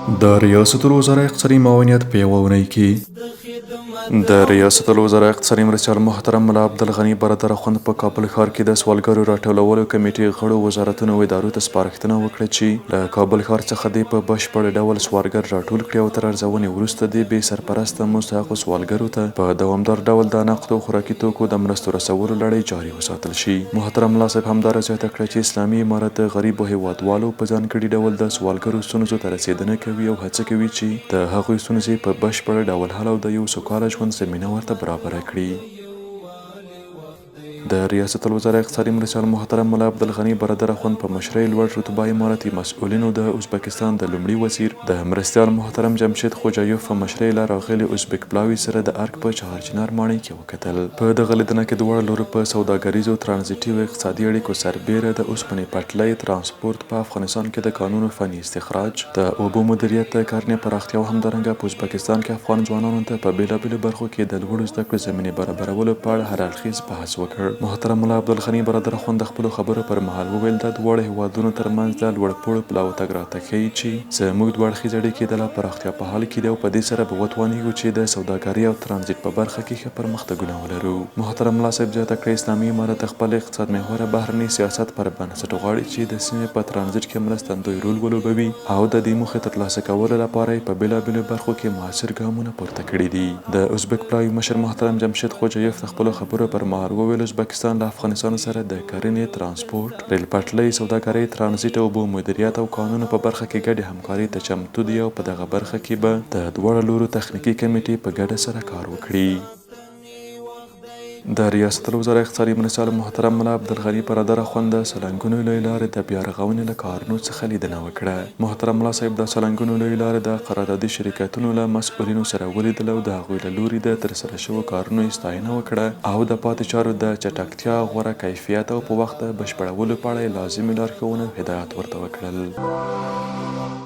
د ریاست الوزرا اقتصادي معاونیت په یوه اونۍ کې د ریاست الوزرا اقتصادي مرستیال محترم ملا عبدالغني برادر اخوند په کابل ښار کې د سوالګرو راټولولو کمیټې غړو وزارتونو او ادارو ته سپارښتنه وکړه چې له کابل ښار څخه دې په بشپړ ډول سوالګر راټول کړي او تر ارزونې وروسته دې بې سرپرسته مستحقو سوالګرو ته په دوامدار ډول د نقدو خوراکي توکو د مرستو رسولو لړۍ جاري وساتل شي. محترم ملا صاحب همدارس زیاته کړه چې اسلامي امارت د غریبو هیوادوالو په ځانګړي ډول د سوالګرو ستونزو ته رسیدنه کوي او هڅه کوي چې د هغوی ستونزې په بشپړ ډول حل او د یو سوکاله ژوند زمینه ورته برابره کړي. د ریاست الوزرا اقتصادي مرستیال محترم ملا عبدالغني برادر اخوند په مشرۍ لوړ رتبه امارتي مسؤلینو د ازبکستان د لومړي وزیر د مرستیال محترم جمشید خوجایف په مشرۍ له راغلي ازبک پلاوي سره د ارګ په چهارچنار ماڼۍ کې وکتل. په دغه لیدنه کې دواړه لورو په سوداګریزو ترانزیټي او اقتصادي اړیکو سربیره د اوسپنې پټلۍ ترانسپورت په افغانستان کې د کانونو فني استخراج د اوبو مدیریت د کرنې پراختیا او همدارنګه په ازبکستان کې افغان ځوانانو ته په بېلابېلو برخو کې د لوړو زده کړو زمینې برابرولو په اړه هر اړخیز بحث وکړ. محترم ملا عبدالغني برادر اخوند د خپلو خبرو پر مهال وویل د دواړو هیوادونو ترمنځ د لوړپوړو پلاو تګ راتګ ښیي چې زموږ دوه اړخیز اړیکې د لا پراختیا په حال کې دي او په دې سره به وتوانیږو چې د سوداګرۍ او ترانزیت په برخه کې ښه پرمختګونه ولرو. محترم ملا صاحب زیاته کړه اسلامي امارت د خپل اقتصاد محوره بهرني سیاست پر بنسټ غواړي چې د سیمې په ترانزیت کې مرستندوی رول ولوبوي او د دې موخې ترلاسه کولو لپاره یې په بېلابېلو برخو کې موثر ګامونه پورته کړي دي. د ازبک پلاوي مشر محترم جمشید خوجایف د خپلو خبرو پر مهال وویل ازبکستان له افغانستان سره د کرنې، ترانسپورت، ریل پټلۍ، سوداګرۍ، ترانزیت، اوبو مدیریت او کانونو په برخه کې ګډې همکارۍ ته چمتو دي او په دغه برخه کې به د دواړو لورو تخنیکي کمیټې په ګډه سره کار وکړي. د ریاست الوزرا اقتصادي مرستیال محترم ملا عبدالغني برادر اخوند د سلنګونو له لارې د بیا رغونې له کارونو څخه لیدنه وکړه. محترم ملا صاحب د سلنګونو له لارې د قراردادي شرکتونو له مسؤلینو سره ولیدل او د هغوی له لوري د ترسره شوو کارونو ستاینه وکړه او د پاتې چارو د چټکتیا، غوره کیفیت او په وخت د بشپړولو په اړه یې لازمې لارښوونې او هدایات ورته وکړل.